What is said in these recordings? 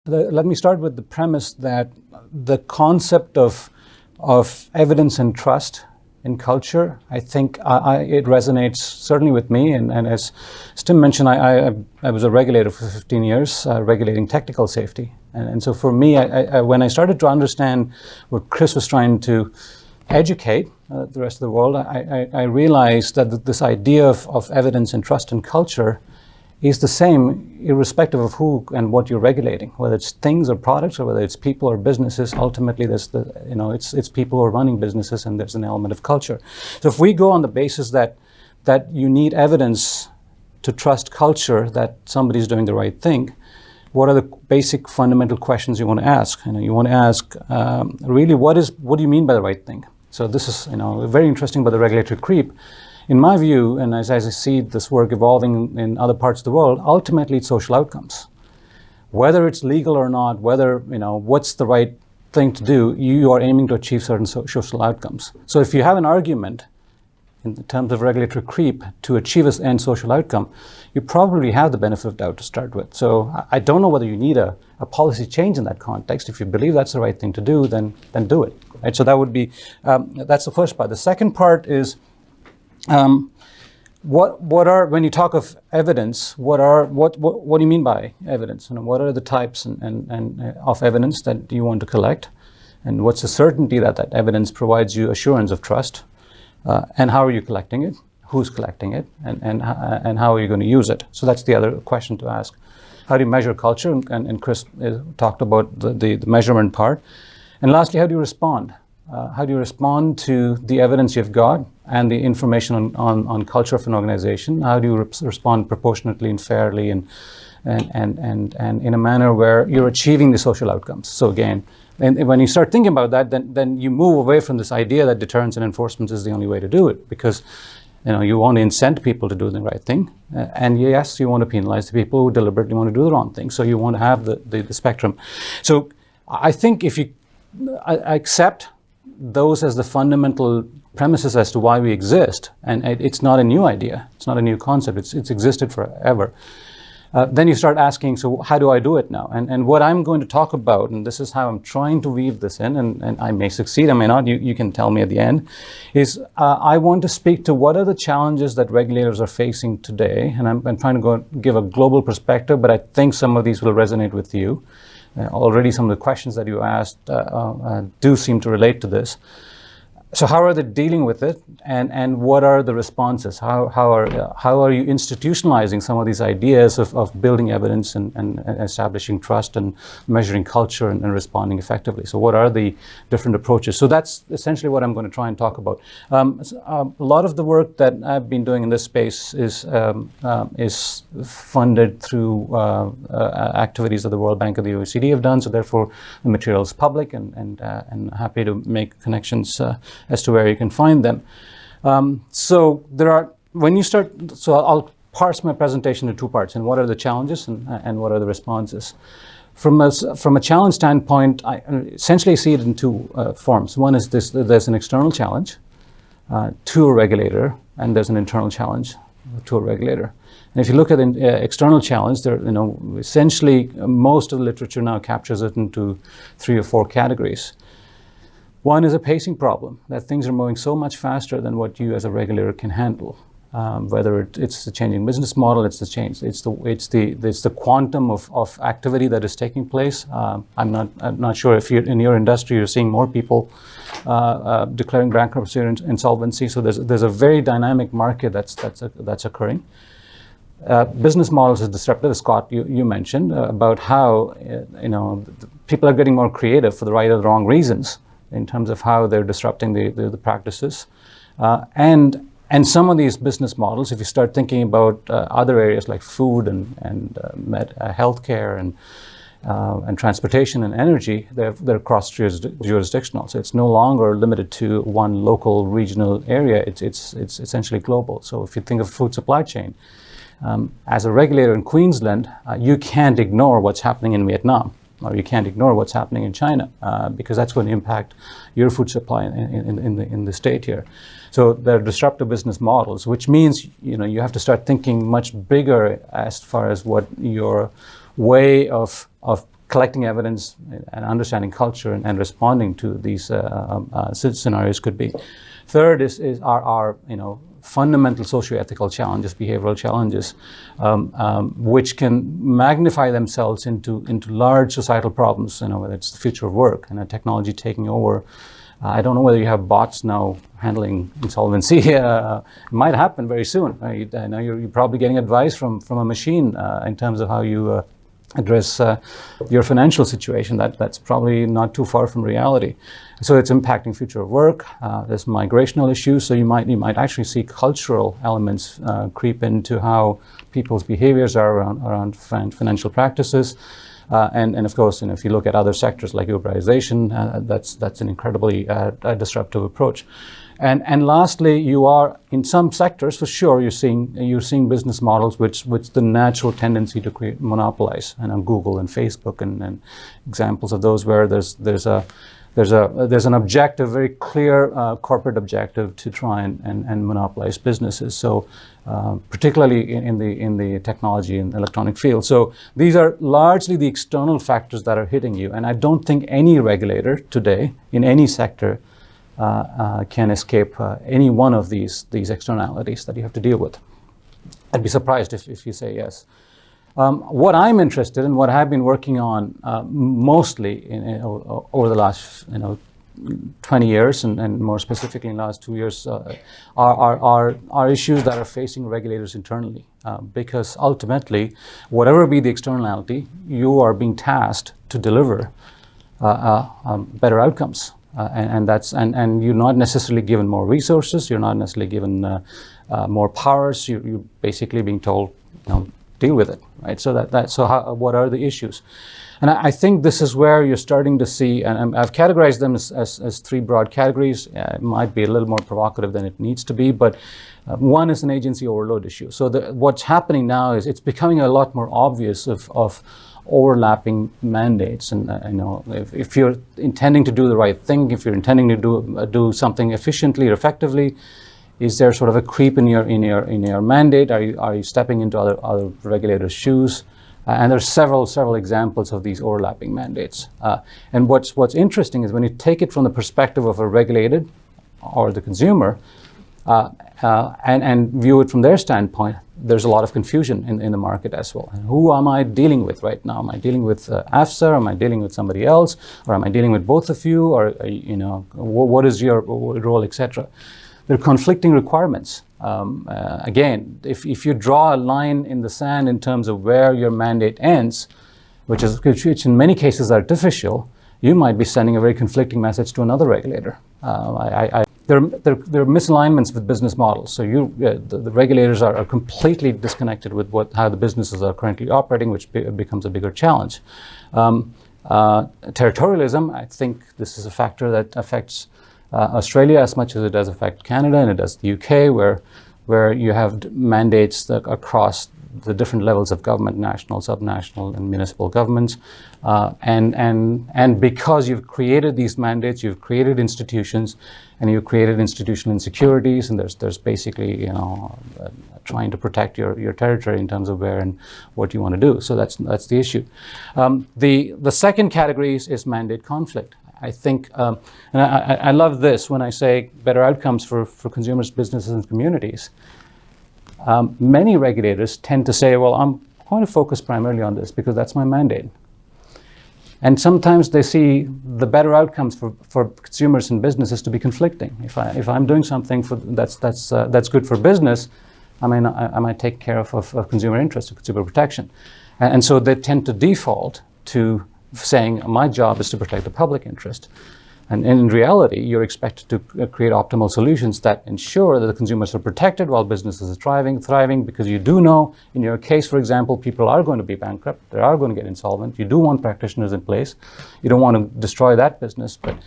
Let me start with the premise that the concept of evidence and trust in culture, I think it resonates certainly with me. And as Tim mentioned, I was a regulator for 15 years, regulating technical safety. And so for me, when I started to understand what Chris was trying to educate the rest of the world, I realized that this idea of evidence and trust in culture is the same irrespective of who and what you're regulating, whether it's things or products or whether it's people or businesses. Ultimately, it's people who are running businesses, and there's an element of culture. So if we go on the basis that you need evidence to trust culture, that somebody's doing the right thing, what are the basic fundamental questions you want to ask? You want to ask, really, what do you mean by the right thing? So this is very interesting about the regulatory creep. In my view, and as I see this work evolving in other parts of the world, ultimately it's social outcomes. Whether it's legal or not, whether, what's the right thing to do, you are aiming to achieve certain social outcomes. So if you have an argument in terms of regulatory creep to achieve an end social outcome, you probably have the benefit of doubt to start with. So I don't know whether you need a policy change in that context. If you believe that's the right thing to do, then do it. Right? So that would be, that's the first part. The second part is, when you talk of evidence, what do you mean by evidence? What are the types and of evidence that you want to collect, and what's the certainty that evidence provides you assurance of trust, and how are you collecting it? Who's collecting it, and how are you going to use it? So that's the other question to ask. How do you measure culture? And Chris talked about the measurement part. And lastly, how do you respond? How do you respond to the evidence you've got and the information on culture of an organization? How do you respond proportionately and fairly and in a manner where you're achieving the social outcomes? So again, and when you start thinking about that, then you move away from this idea that deterrence and enforcement is the only way to do it, because you want to incent people to do the right thing, and yes, you want to penalize the people who deliberately want to do the wrong thing. So you want to have the spectrum. So I think if you accept those as the fundamental premises as to why we exist, and it's not a new idea, it's not a new concept, it's existed forever. Then you start asking, so how do I do it now? And what I'm going to talk about, and this is how I'm trying to weave this in, and I may succeed, I may not, you can tell me at the end, is I want to speak to what are the challenges that regulators are facing today, and I'm trying to give a global perspective, but I think some of these will resonate with you. Already some of the questions that you asked do seem to relate to this. So how are they dealing with it, and what are the responses? How are you institutionalizing some of these ideas of building evidence and establishing trust and measuring culture and responding effectively? So what are the different approaches? So that's essentially what I'm going to try and talk about. A lot of the work that I've been doing in this space is funded through activities that the World Bank and the OECD have done. So therefore, the material is public, and happy to make connections as to where you can find them. So I'll parse my presentation into two parts, and what are the challenges and what are the responses. From a challenge standpoint, I essentially see it in two forms. One is there's an external challenge to a regulator, and there's an internal challenge to a regulator. And if you look at the external challenge, essentially most of the literature now captures it into 3 or 4 categories. One is a pacing problem, that things are moving so much faster than what you as a regulator can handle. Whether it's the changing business model, it's the quantum of activity that is taking place. I'm not sure if in your industry you're seeing more people declaring bankruptcy or insolvency. So there's a very dynamic market that's occurring. Business models is disruptive, as Scott you mentioned about how people are getting more creative for the right or the wrong reasons in terms of how they're disrupting the practices. And some of these business models, if you start thinking about other areas like food and healthcare and transportation and energy, they're cross-jurisdictional. So it's no longer limited to one local regional area. It's essentially global. So if you think of food supply chain, as a regulator in Queensland, you can't ignore what's happening in Vietnam, or you can't ignore what's happening in China, because that's going to impact your food supply in the state here. So there are disruptive business models, which means you have to start thinking much bigger as far as what your way of collecting evidence and understanding culture and responding to these scenarios could be. Third is our fundamental socio-ethical challenges, behavioral challenges, which can magnify themselves into large societal problems. Whether it's the future of work and technology taking over. I don't know whether you have bots now handling insolvency. It might happen very soon. I know you're probably getting advice from a machine in terms of how you address your financial situation. That's probably not too far from reality. So it's impacting future of work. There's migrational issues. So you might actually see cultural elements creep into how people's behaviors are around financial practices. And of course, if you look at other sectors like Uberization, that's an incredibly disruptive approach. And lastly, you are in some sectors for sure you're seeing business models which the natural tendency to create monopolize, and Google and Facebook and examples of those where there's an objective, very clear corporate objective to try and monopolize businesses. So particularly in the technology and electronic field. So these are largely the external factors that are hitting you. And I don't think any regulator today in any sector can escape any one of these externalities that you have to deal with. I'd be surprised if you say yes. What I'm interested in, what I've been working on mostly over the last 20 years and more specifically in the last 2 years are issues that are facing regulators internally. Because ultimately, whatever be the externality, you are being tasked to deliver better outcomes. And you're not necessarily given more resources, you're not necessarily given more powers, you're basically being told, deal with it, right? So what are the issues? And I think this is where you're starting to see, and I've categorized them as three broad categories. It might be a little more provocative than it needs to be, but one is an agency overload issue. So what's happening now is it's becoming a lot more obvious of overlapping mandates, and if you're intending to do the right thing, if you're intending to do something efficiently or effectively, is there sort of a creep in your mandate? Are you stepping into other regulators' shoes? And there's several examples of these overlapping mandates. And what's interesting is when you take it from the perspective of a regulated or the consumer, and view it from their standpoint, there's a lot of confusion in the market as well. And who am I dealing with right now? Am I dealing with AFSA? Or am I dealing with somebody else? Or am I dealing with both of you? Or what is your role, etc.? There are conflicting requirements. Again, if you draw a line in the sand in terms of where your mandate ends, which in many cases is artificial, you might be sending a very conflicting message to another regulator. There are misalignments with business models. So the regulators are completely disconnected with how the businesses are currently operating, which becomes a bigger challenge. Territorialism, I think this is a factor that affects Australia as much as it does affect Canada, and it does the UK, where you have mandates that across the different levels of government, national, subnational, and municipal governments, and because you've created these mandates, you've created institutions, and you've created institutional insecurities, and there's basically trying to protect your territory in terms of where and what you want to do. So that's the issue. The second category is mandate conflict. I think, and I love this when I say better outcomes for consumers, businesses, and communities. Many regulators tend to say, well, I'm going to focus primarily on this because that's my mandate. And sometimes they see the better outcomes for consumers and businesses to be conflicting. If I'm doing something that's good for business, I might take care of consumer interest, consumer protection. And so they tend to default to saying my job is to protect the public interest. And in reality, you're expected to create optimal solutions that ensure that the consumers are protected while businesses are thriving, because you do know, in your case, for example, people are going to be bankrupt, they are going to get insolvent. You do want practitioners in place. You don't want to destroy that business, but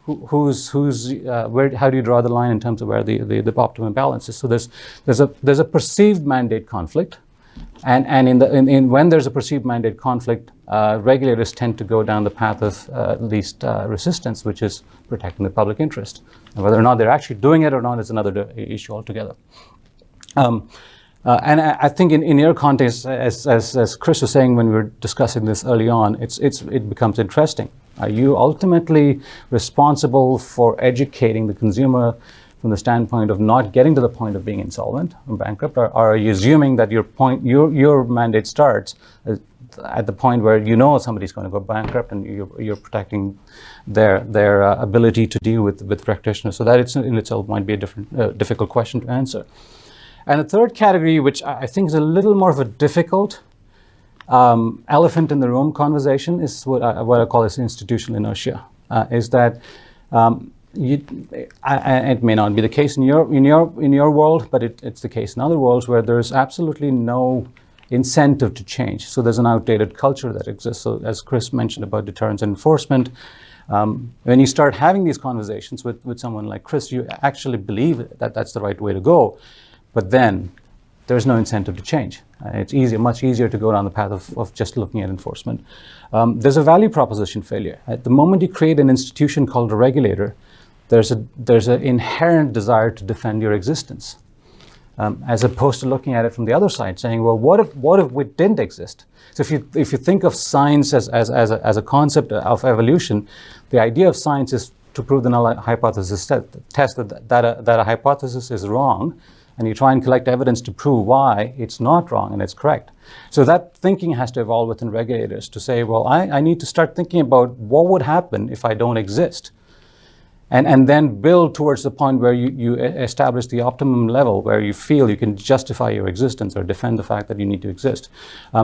how do you draw the line in terms of where the optimum balance is? So there's a perceived mandate conflict. And when there's a perceived mandate conflict, regulators tend to go down the path of least resistance, which is protecting the public interest. And whether or not they're actually doing it or not is another issue altogether. And I think in your context, as Chris was saying when we were discussing this early on, it becomes interesting. Are you ultimately responsible for educating the consumer from the standpoint of not getting to the point of being insolvent or bankrupt, or are you assuming that your mandate starts at the point where you know somebody's going to go bankrupt and you're protecting their ability to deal with practitioners? So that in itself might be a difficult question to answer. And the third category, which I think is a little more of a difficult elephant in the room conversation, is what I call as institutional inertia. Is that it may not be the case in your world, but it's the case in other worlds where there's absolutely no incentive to change. So there's an outdated culture that exists. So as Chris mentioned about deterrence and enforcement, when you start having these conversations with someone like Chris, you actually believe that that's the right way to go. But then there's no incentive to change. It's much easier to go down the path of just looking at enforcement. There's a value proposition failure. At the moment you create an institution called a regulator, there's an inherent desire to defend your existence, as opposed to looking at it from the other side, saying, well, what if we didn't exist? So if you think of science as a concept of evolution, the idea of science is to prove the null hypothesis test that a hypothesis is wrong, and you try and collect evidence to prove why it's not wrong and it's correct. So that thinking has to evolve within regulators to say, well, I need to start thinking about what would happen if I don't exist. And then build towards the point where you establish the optimum level where you feel you can justify your existence or defend the fact that you need to exist.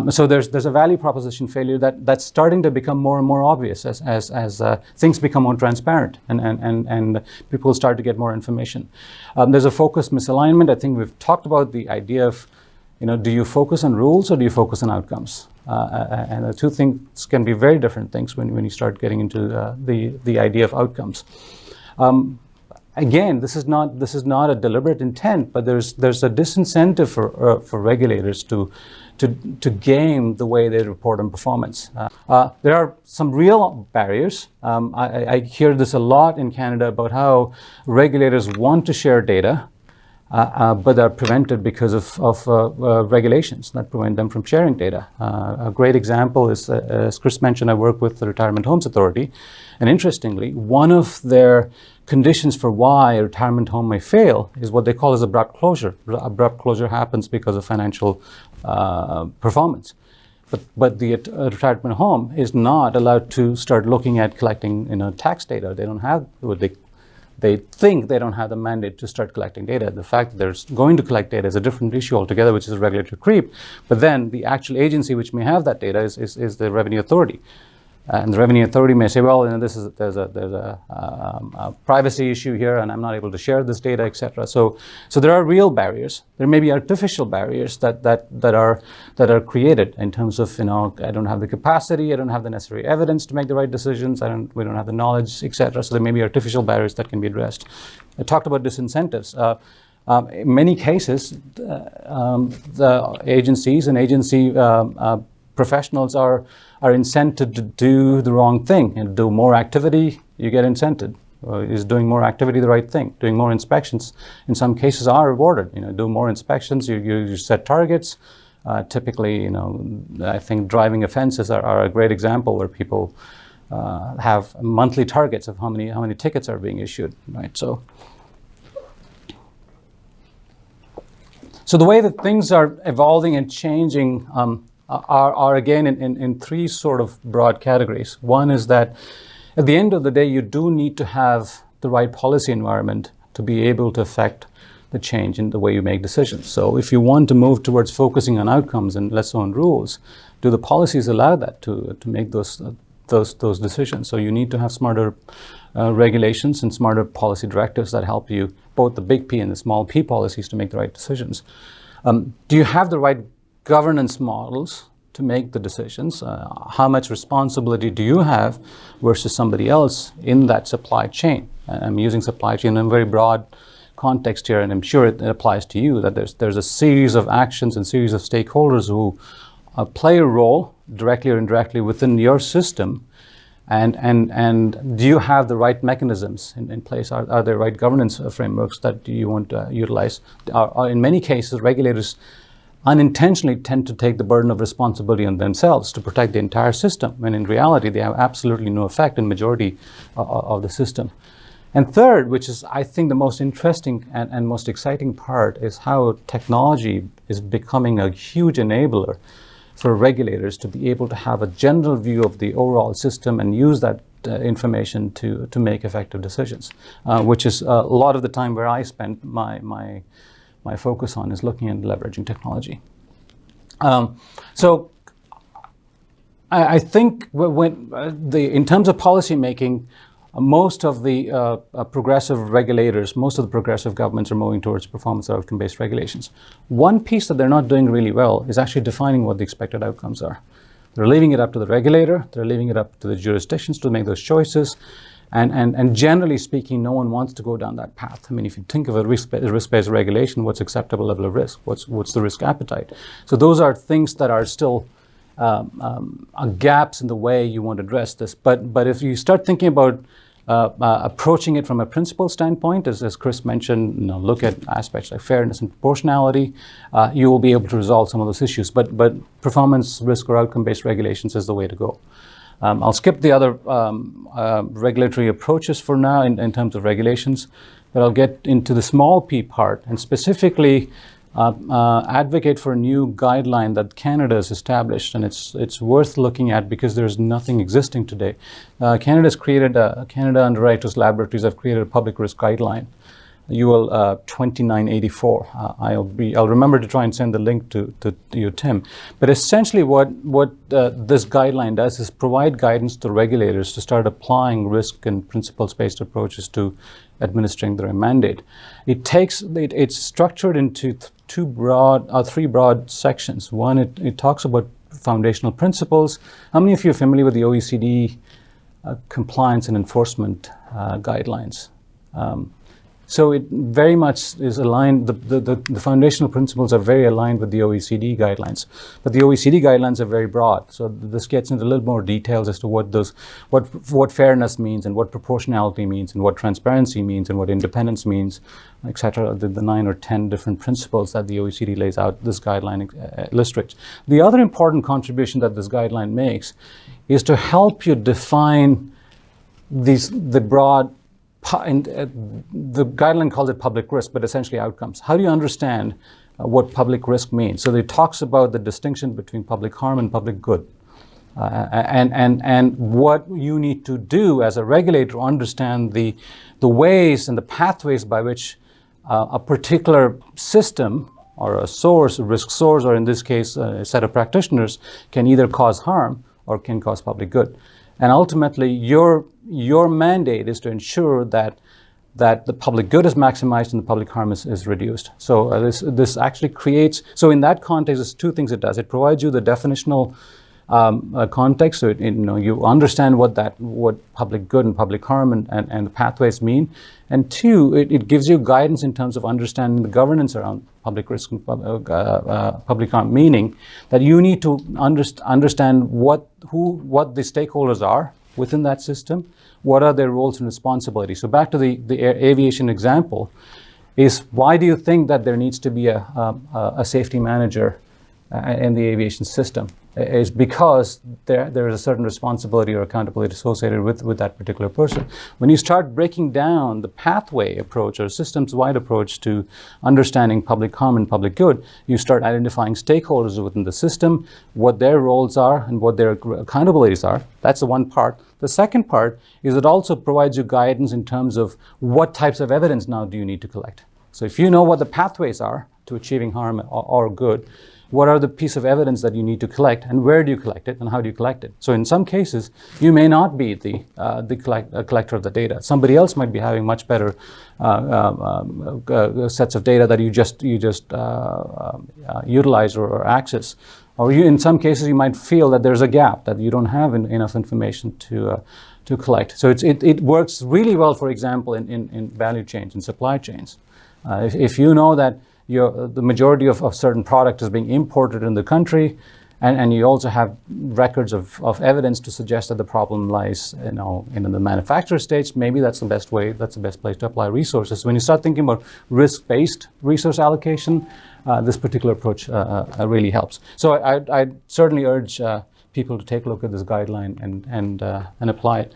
So there's a value proposition failure that's starting to become more and more obvious as things become more transparent and people start to get more information. There's a focus misalignment. I think we've talked about the idea of, do you focus on rules or do you focus on outcomes? And the two things can be very different things when you start getting into the idea of outcomes. Again, this is not a deliberate intent, but there's a disincentive for regulators to game the way they report on performance. There are some real barriers. I hear this a lot in Canada about how regulators want to share data, but are prevented because of regulations that prevent them from sharing data. A great example is, as Chris mentioned, I work with the Retirement Homes Authority, and interestingly, one of their conditions for why a retirement home may fail is what they call as abrupt closure. Abrupt closure happens because of financial performance. But the retirement home is not allowed to start looking at collecting tax data. They don't have they think they don't have the mandate to start collecting data. The fact that they're going to collect data is a different issue altogether, which is a regulatory creep. But then the actual agency which may have that data is the Revenue Authority. And the Revenue Authority may say, well, there's a privacy issue here, and I'm not able to share this data, etc. So there are real barriers. There may be artificial barriers that are created in terms of I don't have the capacity, I don't have the necessary evidence to make the right decisions, we don't have the knowledge, etc. So there may be artificial barriers that can be addressed. I talked about disincentives. In many cases, the agencies and agency professionals are incented to do the wrong thing and do more activity. You get incented. Is doing more activity the right thing? Doing more inspections, in some cases, are rewarded. Do more inspections. You set targets. Typically, I think driving offenses are a great example where people have monthly targets of how many tickets are being issued. Right. So the way that things are evolving and changing are again in three sort of broad categories. One is that at the end of the day, you do need to have the right policy environment to be able to affect the change in the way you make decisions. So if you want to move towards focusing on outcomes and less on rules, do the policies allow that to make those decisions? So you need to have smarter regulations and smarter policy directives that help you, both the big P and the small p policies, to make the right decisions. Do you have the right governance models to make the decisions? How much responsibility do you have versus somebody else in that supply chain? I'm using supply chain in a very broad context here, and I'm sure it applies to you, that there's a series of actions and series of stakeholders who play a role directly or indirectly within your system. And do you have the right mechanisms in place? Are there right governance frameworks that you want to utilize? In many cases, regulators unintentionally tend to take the burden of responsibility on themselves to protect the entire system, when in reality they have absolutely no effect in majority of the system. And third, which is I think the most interesting and most exciting part, is how technology is becoming a huge enabler for regulators to be able to have a general view of the overall system and use that information to make effective decisions, which is a lot of the time where I spend my focus on, is looking at leveraging technology. So I think in terms of policy making, most of the progressive regulators, most of the progressive governments are moving towards performance outcome-based regulations. One piece that they're not doing really well is actually defining what the expected outcomes are. They're leaving it up to the regulator, they're leaving it up to the jurisdictions to make those choices, and generally speaking, no one wants to go down that path. I mean, if you think of a risk-based regulation, what's acceptable level of risk? What's the risk appetite? So those are things that are still gaps in the way you want to address this. But if you start thinking about approaching it from a principle standpoint, as Chris mentioned, look at aspects like fairness and proportionality, you will be able to resolve some of those issues. But performance, risk, or outcome-based regulations is the way to go. I'll skip the other regulatory approaches for now in terms of regulations, but I'll get into the small p part and specifically advocate for a new guideline that Canada has established, and it's worth looking at because there's nothing existing today. Canada Underwriters Laboratories have created a public risk guideline, UL 2984. I'll remember to try and send the link to you, Tim. But essentially, what this guideline does is provide guidance to regulators to start applying risk and principles-based approaches to administering their mandate. It's structured into three broad sections. One, it talks about foundational principles. How many of you are familiar with the OECD compliance and enforcement guidelines? So it very much is aligned, the foundational principles are very aligned with the OECD guidelines. But the OECD guidelines are very broad. So this gets into a little more details as to what fairness means and what proportionality means and what transparency means and what independence means, etc. The 9 or 10 different principles that the OECD lays out, this guideline illustrates. The other important contribution that this guideline makes is to help you define the broad, the guideline calls it public risk, but essentially outcomes. How do you understand what public risk means? So it talks about the distinction between public harm and public good, and what you need to do as a regulator to understand the ways and the pathways by which a particular system or a source, a risk source, or in this case a set of practitioners, can either cause harm or can cause public good. And ultimately, your mandate is to ensure that the public good is maximized and the public harm is reduced. So this actually creates, so in that context, there's two things it does. It provides you the definitional context, so you understand what public good and public harm and the pathways mean. And two, it gives you guidance in terms of understanding the governance around public risk and public harm, meaning that you need to understand what the stakeholders are within that system, what are their roles and responsibilities. So back to the aviation example, is why do you think that there needs to be a safety manager in the aviation system? Is because there is a certain responsibility or accountability associated with that particular person. When you start breaking down the pathway approach or systems-wide approach to understanding public harm and public good, you start identifying stakeholders within the system, what their roles are and what their accountabilities are. That's the one part. The second part is it also provides you guidance in terms of what types of evidence now do you need to collect. So if you know what the pathways are to achieving harm or good, what are the piece of evidence that you need to collect, and where do you collect it, and how do you collect it? So in some cases, you may not be the collector of the data. Somebody else might be having much better sets of data that you just utilize or access. Or in some cases, you might feel that there's a gap, that you don't have enough information to collect. So it works really well, for example, in value chains and supply chains. If you know that the majority of certain product is being imported in the country, And you also have records of evidence to suggest that the problem lies, in the manufacturer stage. Maybe that's the best way, that's the best place to apply resources. When you start thinking about risk-based resource allocation, this particular approach really helps. So I certainly urge people to take a look at this guideline and apply it.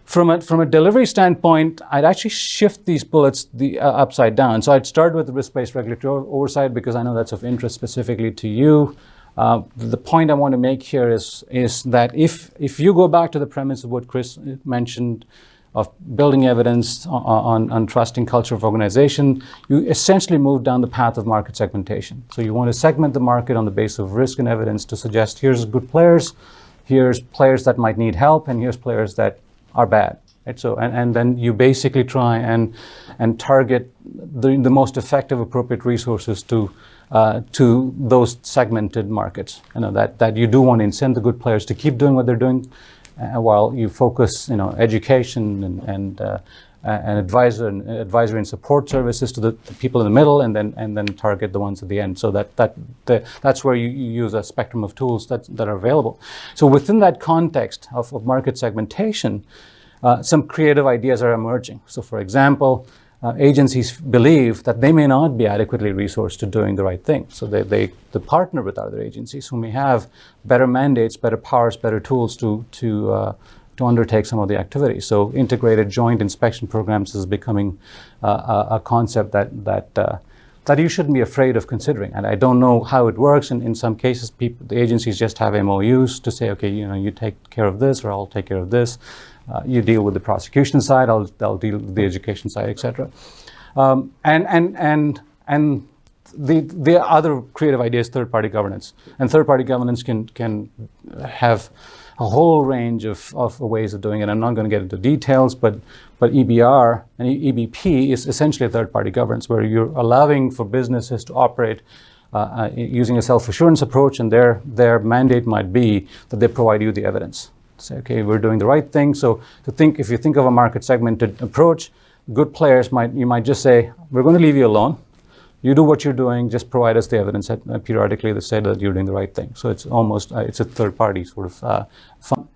From a delivery standpoint, I'd actually shift these bullets upside down. So I'd start with the risk-based regulatory oversight because I know that's of interest specifically to you. The point I want to make here is that if you go back to the premise of what Chris mentioned of building evidence on trusting culture of organization, you essentially move down the path of market segmentation. So you want to segment the market on the basis of risk and evidence to suggest here's good players, here's players that might need help, and here's players that are bad. Right? So and then you basically try and target the most effective, appropriate resources to those segmented markets. That you do want to incent the good players to keep doing what they're doing, while you focus, education and advisory and support services to the people in the middle, and then target the ones at the end. So that's where you use a spectrum of tools that are available. So within that context of market segmentation, some creative ideas are emerging. So for example, agencies believe that they may not be adequately resourced to doing the right thing. So they partner with other agencies who may have better mandates, better powers, better tools to undertake some of the activities. So integrated joint inspection programs is becoming a concept that you shouldn't be afraid of considering. And I don't know how it works. And in some cases, the agencies just have MOUs to say, okay, you take care of this, or I'll take care of this. You deal with the prosecution side, I'll deal with the education side, etc. And the other creative idea is third-party governance. And third-party governance can have a whole range of ways of doing it. I'm not going to get into details, but EBR and EBP is essentially a third-party governance where you're allowing for businesses to operate using a self-assurance approach, and their mandate might be that they provide you the evidence. Say, okay, we're doing the right thing. So if you think of a market segmented approach, good players might just say, we're going to leave you alone. You do what you're doing, just provide us the evidence periodically that said that you're doing the right thing. So it's almost, it's a third party sort of fun.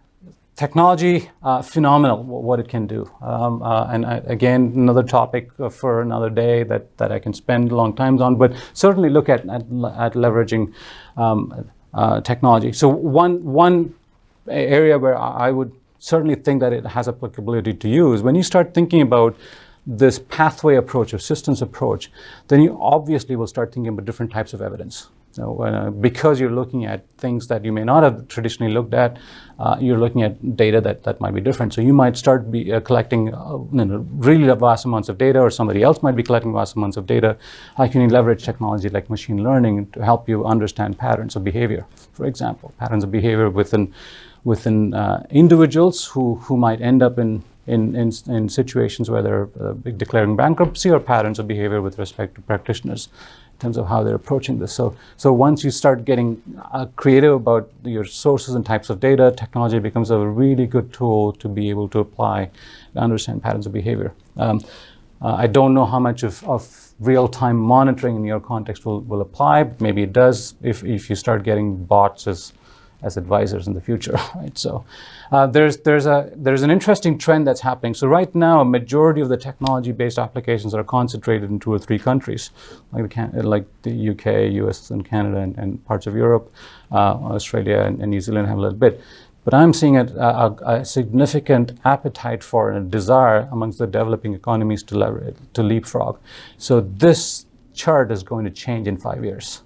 Technology, phenomenal, what it can do. Again, another topic for another day that I can spend a long time on, but certainly look at leveraging technology. So one area where I would certainly think that it has applicability to you is when you start thinking about this pathway approach or systems approach, then you obviously will start thinking about different types of evidence. So, because you're looking at things that you may not have traditionally looked at, you're looking at data that might be different. So you might start collecting really vast amounts of data, or somebody else might be collecting vast amounts of data. How can you leverage technology like machine learning to help you understand patterns of behavior? For example, patterns of behavior within individuals who might end up in situations where they're declaring bankruptcy, or patterns of behavior with respect to practitioners in terms of how they're approaching this. So once you start getting creative about your sources and types of data, technology becomes a really good tool to be able to apply and understand patterns of behavior. I don't know how much of real-time monitoring in your context will apply. Maybe it does if you start getting bots as advisors in the future, right? So there's an interesting trend that's happening. So right now, a majority of the technology-based applications are concentrated in 2 or 3 countries, like the UK, US, and Canada, and parts of Europe. Australia and New Zealand have a little bit. But I'm seeing a significant appetite for and a desire amongst the developing economies to leapfrog. So this chart is going to change in 5 years.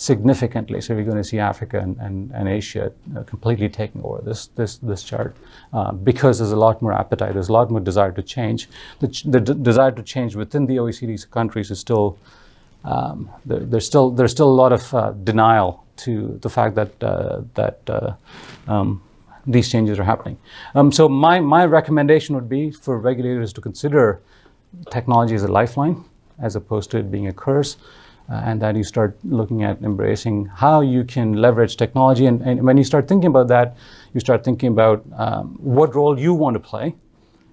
Significantly. So you're going to see Africa and Asia completely taking over this chart because there's a lot more appetite, there's a lot more desire to change. The desire to change within the OECD countries is still there's still a lot of denial to the fact that these changes are happening. So my recommendation would be for regulators to consider technology as a lifeline as opposed to it being a curse. And that you start looking at embracing how you can leverage technology. And when you start thinking about that, you start thinking about what role you want to play.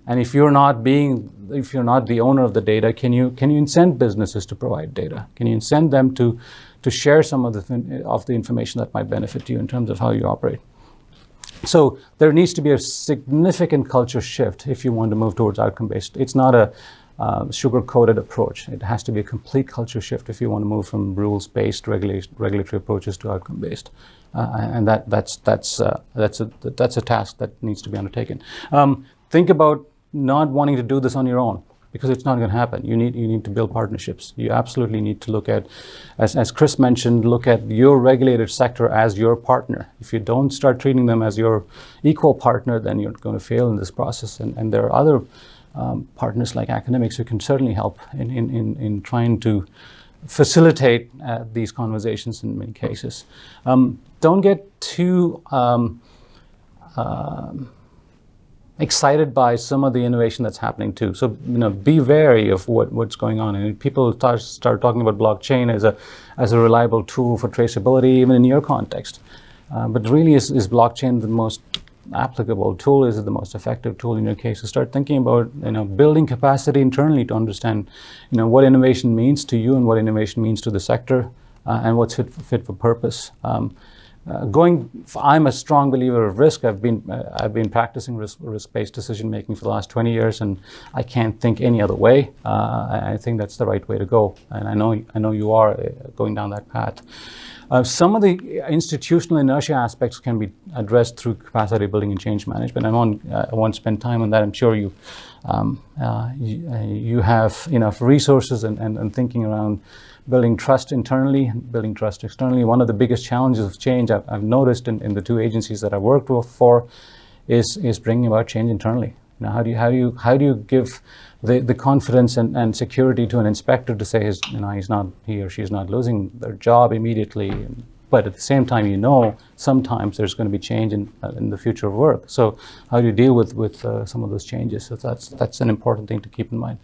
And if you're not the owner of the data, can you incent businesses to provide data? Can you incent them to to share some of the information that might benefit you in terms of how you operate. So there needs to be a significant culture shift if you want to move towards outcome-based. It's not a sugar-coated approach. It has to be a complete culture shift if you want to move from rules-based regulatory approaches to outcome-based, and that's a task that needs to be undertaken. Think about not wanting to do this on your own, because it's not going to happen. You need to build partnerships. You absolutely need to look at, as Chris mentioned, look at your regulated sector as your partner. If you don't start treating them as your equal partner, then you're going to fail in this process. And there are other partners like academics who can certainly help in trying to facilitate these conversations in many cases. Don't get too excited by some of the innovation that's happening too. So be wary of what's going on. And people start talking about blockchain as a reliable tool for traceability, even in your context. But really, is blockchain the most applicable tool? Is it the most effective tool in your case? So start thinking about building capacity internally to understand what innovation means to you and what innovation means to the sector, and what's fit for purpose. I'm a strong believer of risk. I've been practicing risk-based decision making for the last 20 years, and I can't think any other way. I think that's the right way to go, and I know you are going down that path. Some of the institutional inertia aspects can be addressed through capacity building and change management. I won't spend time on that. I'm sure you have enough resources and thinking around building trust internally, building trust externally. One of the biggest challenges of change I've noticed in the two agencies that I worked for is bringing about change internally. How do you give the confidence and security to an inspector to say he or she is not losing their job immediately, but at the same time sometimes there's going to be change in the future of work. So how do you deal with some of those changes? So that's an important thing to keep in mind.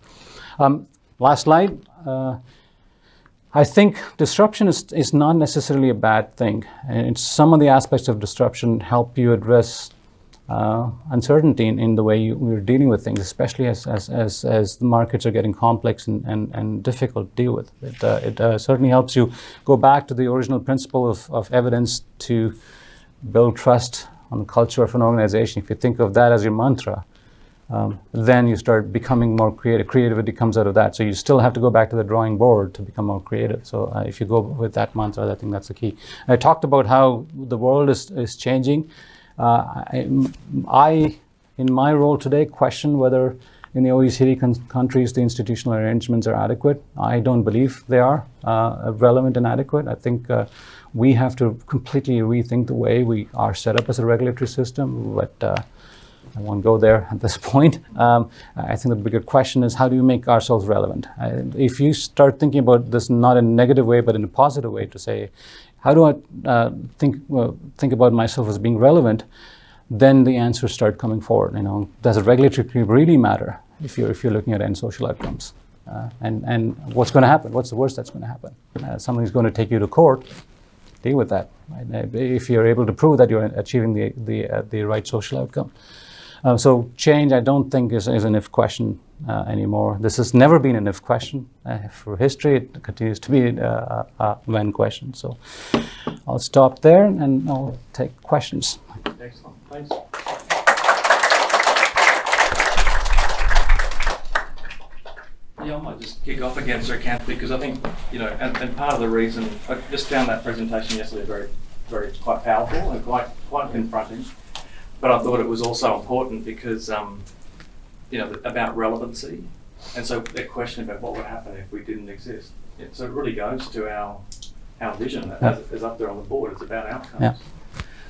Last slide. I think disruption is not necessarily a bad thing, and some of the aspects of disruption help you address uncertainty in the way we're dealing with things, especially as the markets are getting complex and difficult to deal with. It certainly helps you go back to the original principle of evidence to build trust on the culture of an organization. If you think of that as your mantra, then you start becoming more creative. Creativity comes out of that. So you still have to go back to the drawing board to become more creative. So if you go with that mantra, I think that's the key. I talked about how the world is changing. I, in my role today, question whether in the OECD countries the institutional arrangements are adequate. I don't believe they are relevant and adequate. I think we have to completely rethink the way we are set up as a regulatory system, but I won't go there at this point. I think the bigger question is, how do you make ourselves relevant? If you start thinking about this not in a negative way, but in a positive way, to say, how do I think about myself as being relevant? Then the answers start coming forward. Does a regulatory really matter if you're looking at end social outcomes? And what's going to happen? What's the worst that's going to happen? Somebody's going to take you to court. Deal with that. Right? If you're able to prove that you're achieving the right social outcome. So change, I don't think, is an if question anymore. This has never been an if question. For history, it continues to be a when question. So I'll stop there and I'll take questions. Excellent. Thanks. Yeah, I might just kick off again, Srikanth, because I think, and part of the reason, I just found that presentation yesterday very quite powerful and quite confronting. But I thought it was also important because, about relevancy. And so the question about what would happen if we didn't exist. So it really goes to our vision as up there on the board. It's about outcomes. Yeah.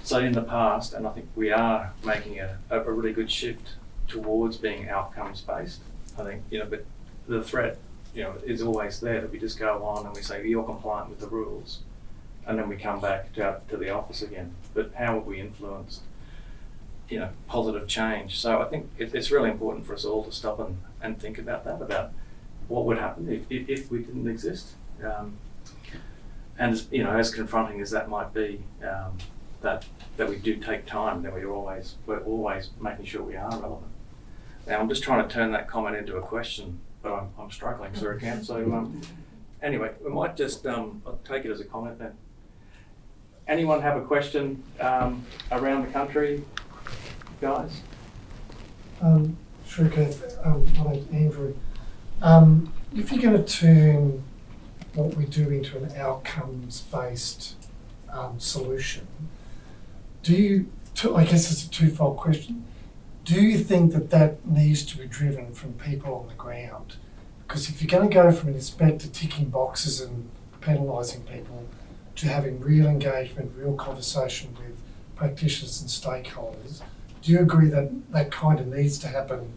So in the past, and I think we are making a really good shift towards being outcomes-based. I think, but the threat, is always there that we just go on and we say, you're compliant with the rules. And then we come back to the office again. But how have we influenced positive change? So I think it's really important for us all to stop and think about that, about what would happen if we didn't exist. And as confronting as that might be, that we do take time, that we're always making sure we are relevant. Now I'm just trying to turn that comment into a question, but I'm struggling, Srikanth. So Anyway, we might just, I'll take it as a comment then. Anyone have a question around the country, guys? Srikanth, my name's Andrew. If you're going to turn what we do into an outcomes-based solution, I guess it's a twofold question. Do you think that needs to be driven from people on the ground? Because if you're going to go from an inspector ticking boxes and penalising people to having real engagement, real conversation with practitioners and stakeholders, do you agree that that kind of needs to happen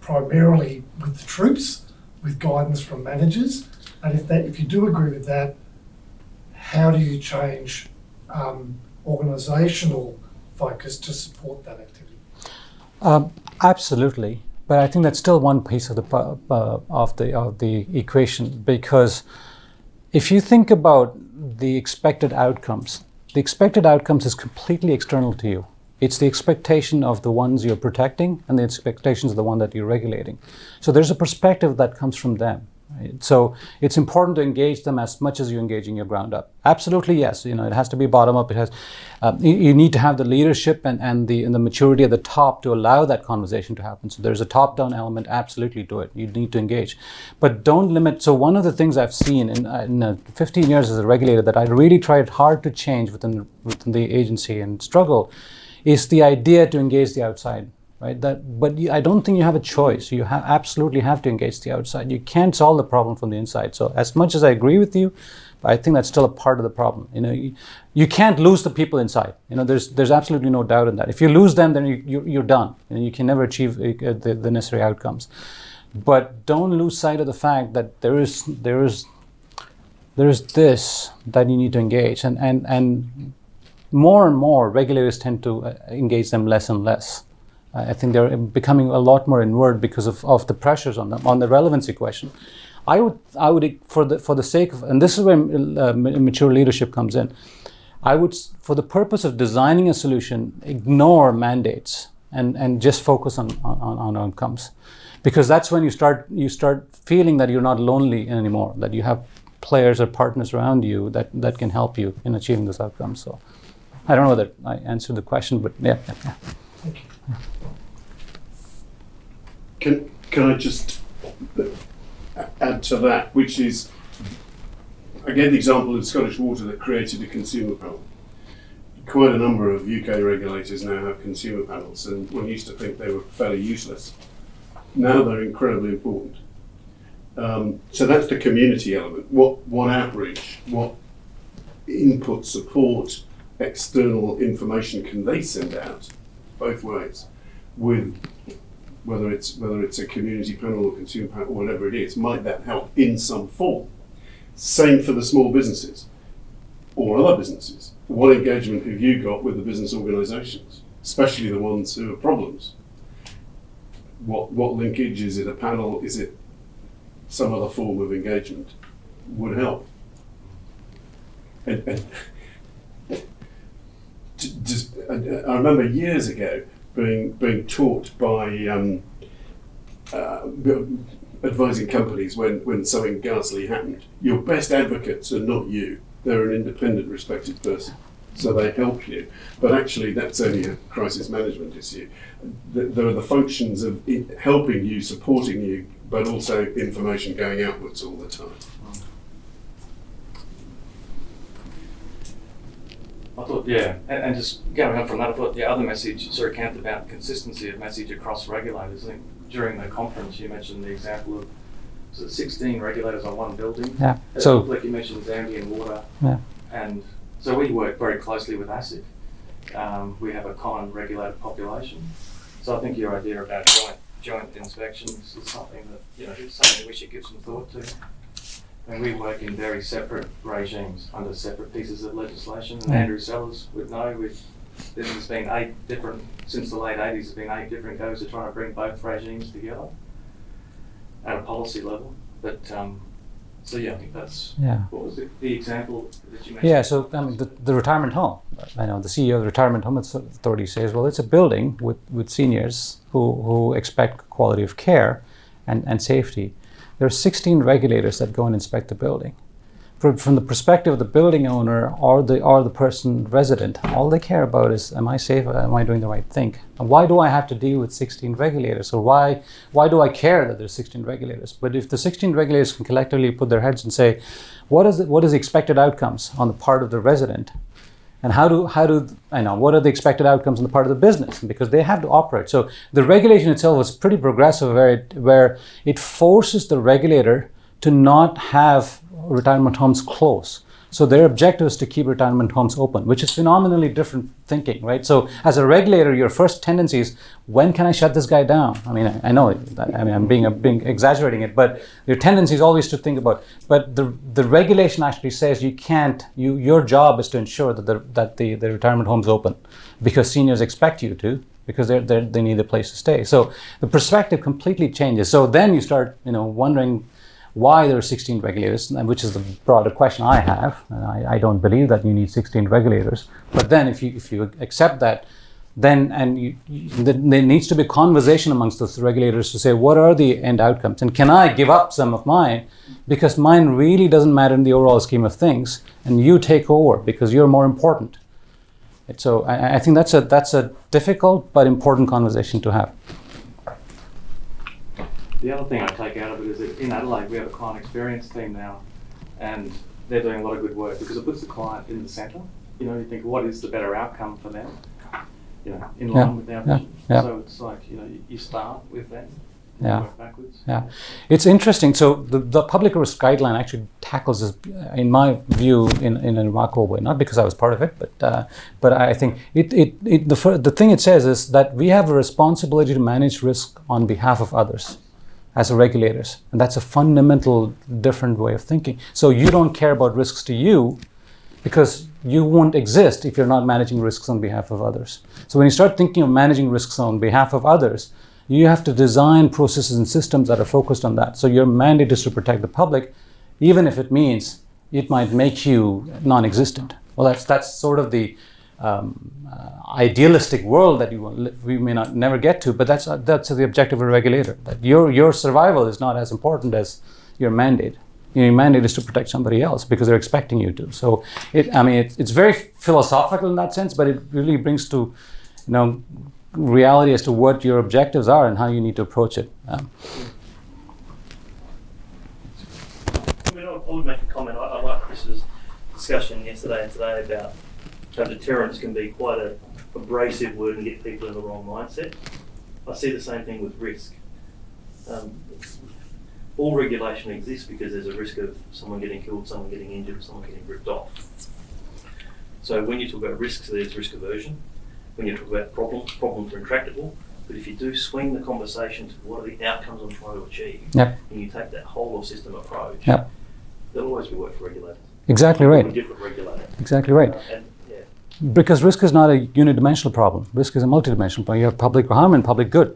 primarily with the troops, with guidance from managers? And if you do agree with that, how do you change organisational focus to support that activity? Absolutely, but I think that's still one piece of the equation, because if you think about the expected outcomes is completely external to you. It's the expectation of the ones you're protecting and the expectations of the one that you're regulating. So there's a perspective that comes from them. Right? So it's important to engage them as much as you're engaging your ground up. Absolutely, yes. It has to be bottom up. It has. You need to have the leadership and the maturity at the top to allow that conversation to happen. So there's a top-down element. Absolutely, do it. You need to engage, but don't limit. So one of the things I've seen in 15 years as a regulator that I really tried hard to change within the agency and struggle is the idea to engage the outside. Right? But I don't think you have a choice. You absolutely have to engage the outside. You can't solve the problem from the inside. So as much as I agree with you, I think that's still a part of the problem. You can't lose the people inside. There's absolutely no doubt in that. If you lose them, then you're done. You can never achieve the necessary outcomes. But don't lose sight of the fact that there is this that you need to engage, and more and more regulators tend to engage them less and less. I think they're becoming a lot more inward because of the pressures on them, on the relevancy question. I would for the sake of, and this is where mature leadership comes in, I would, for the purpose of designing a solution, ignore mandates and just focus on outcomes, because that's when you start feeling that you're not lonely anymore, that you have players or partners around you that can help you in achieving this outcome. So I don't know whether I answered the question, but yeah. Thank you. Can I just add to that, which is, I gave the example of Scottish Water that created a consumer panel. Quite a number of UK regulators now have consumer panels, and one used to think they were fairly useless. Now they're incredibly important. So that's the community element. What outreach, what input, support, external information can they send out, both ways, with whether it's a community panel or consumer panel or whatever it is, might that help in some form? Same for the small businesses or other businesses. What engagement have you got with the business organisations, especially the ones who have problems? What linkage? Is it a panel? Is it some other form of engagement? Would help. And I remember years ago being taught by advising companies when something ghastly happened. Your best advocates are not you. They're an independent, respected person. So they help you. But actually, that's only a crisis management issue. There are the functions of helping you, supporting you, but also information going outwards all the time. I thought, yeah, and just going on from that, I thought the other message, Srikanth, about consistency of message across regulators. I think during the conference you mentioned the example of 16 regulators on one building. Yeah. So, like you mentioned, Zambian water. Yeah. And so we work very closely with ASIC. We have a common regulated population. So I think your idea about joint inspections is something that, it's something we should give some thought to. And we work in very separate regimes under separate pieces of legislation. And Andrew Sellers would know there's been since the late 80s, there's been 8 different goes to trying to bring both regimes together at a policy level. But so yeah, I think that's, what was the example that you mentioned? Yeah, so the retirement home. I know the CEO of the Retirement Home Authority says, well, it's a building with seniors who expect quality of care and safety. there are 16 regulators that go and inspect the building. From the perspective of the building owner or the person resident, all they care about is, am I safe? Am I doing the right thing? And why do I have to deal with 16 regulators? Or why do I care that there's 16 regulators? But if the 16 regulators can collectively put their heads and say, what is the expected outcomes on the part of the resident? And what are the expected outcomes on the part of the business? Because they have to operate. So the regulation itself is pretty progressive, where it forces the regulator to not have retirement homes close. So their objective is to keep retirement homes open, which is phenomenally different thinking, right? So as a regulator, your first tendency is, when can I shut this guy down? I mean, I know that, I'm being exaggerating it, but your tendency is always to think about, but the regulation actually says you can't, your job is to ensure that the retirement home's open, because seniors expect you to, because they need a place to stay. So the perspective completely changes. So then you start, wondering why there are 16 regulators, which is the broader question I have. I don't believe that you need 16 regulators. But then if you accept that, then there needs to be a conversation amongst those regulators to say, what are the end outcomes? And can I give up some of mine, because mine really doesn't matter in the overall scheme of things, and you take over because you're more important. So I think that's a difficult but important conversation to have. The other thing I take out of it is that in Adelaide we have a client experience team now, and they're doing a lot of good work because it puts the client in the centre. You think, what is the better outcome for them? In line with our vision. Yeah. So it's like, you start with them, Yeah. work backwards. Yeah, it's interesting. So the public risk guideline actually tackles this, in my view, in a remarkable way. Not because I was part of it, but I think the thing it says is that we have a responsibility to manage risk on behalf of others as regulators, and that's a fundamental different way of thinking. So you don't care about risks to you, because you won't exist if you're not managing risks on behalf of others. So when you start thinking of managing risks on behalf of others, you have to design processes and systems that are focused on that. So your mandate is to protect the public, even if it means it might make you non-existent. Well, that's sort of the idealistic world that we may never get to, but that's the objective of a regulator. That your survival is not as important as your mandate. Your mandate is to protect somebody else because they're expecting you to. So it's very philosophical in that sense, but it really brings to reality as to what your objectives are and how you need to approach it. I would make a comment. I like Chris's discussion yesterday and today about how deterrence can be quite an abrasive word and get people in the wrong mindset. I see the same thing with risk. All regulation exists because there's a risk of someone getting killed, someone getting injured, someone getting ripped off. So when you talk about risks, there's risk aversion. When you talk about problems are intractable. But if you do swing the conversation to what are the outcomes I'm trying to achieve, Yep. and you take that whole of system approach, Yep. there'll always be work for regulators. Exactly right. A different regulator. Exactly right. Because risk is not a unidimensional problem. Risk is a multidimensional problem. You have public harm and public good.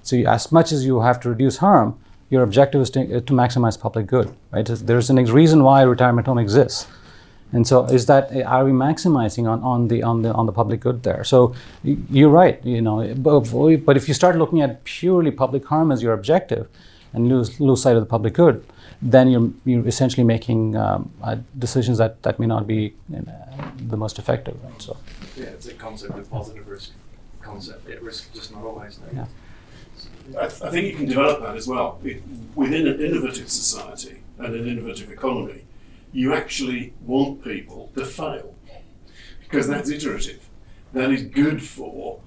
So as much as you have to reduce harm, your objective is to maximize public good, right? There's a reason why a retirement home exists. And so are we maximizing on the public good there? So you're right, but if you start looking at purely public harm as your objective and lose sight of the public good, then you're essentially making decisions that may not be the most effective. Right? So It's a concept of positive risk concept. Risk just not always there. Yeah. I think you can develop that as well. Within an innovative society and an innovative economy, you actually want people to fail because that's iterative. That is good for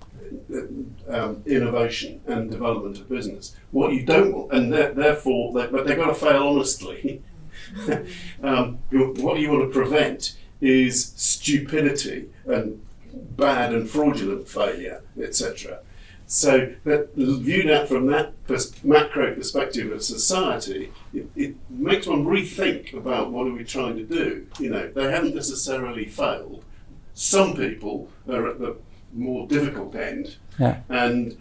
innovation and development of business. What you don't want, and therefore, but they've got to fail honestly. What you want to prevent is stupidity and bad and fraudulent failure, etc. So that viewed out from that macro perspective of society, it makes one rethink about what are we trying to do. They haven't necessarily failed. Some people are at the more difficult end, yeah. and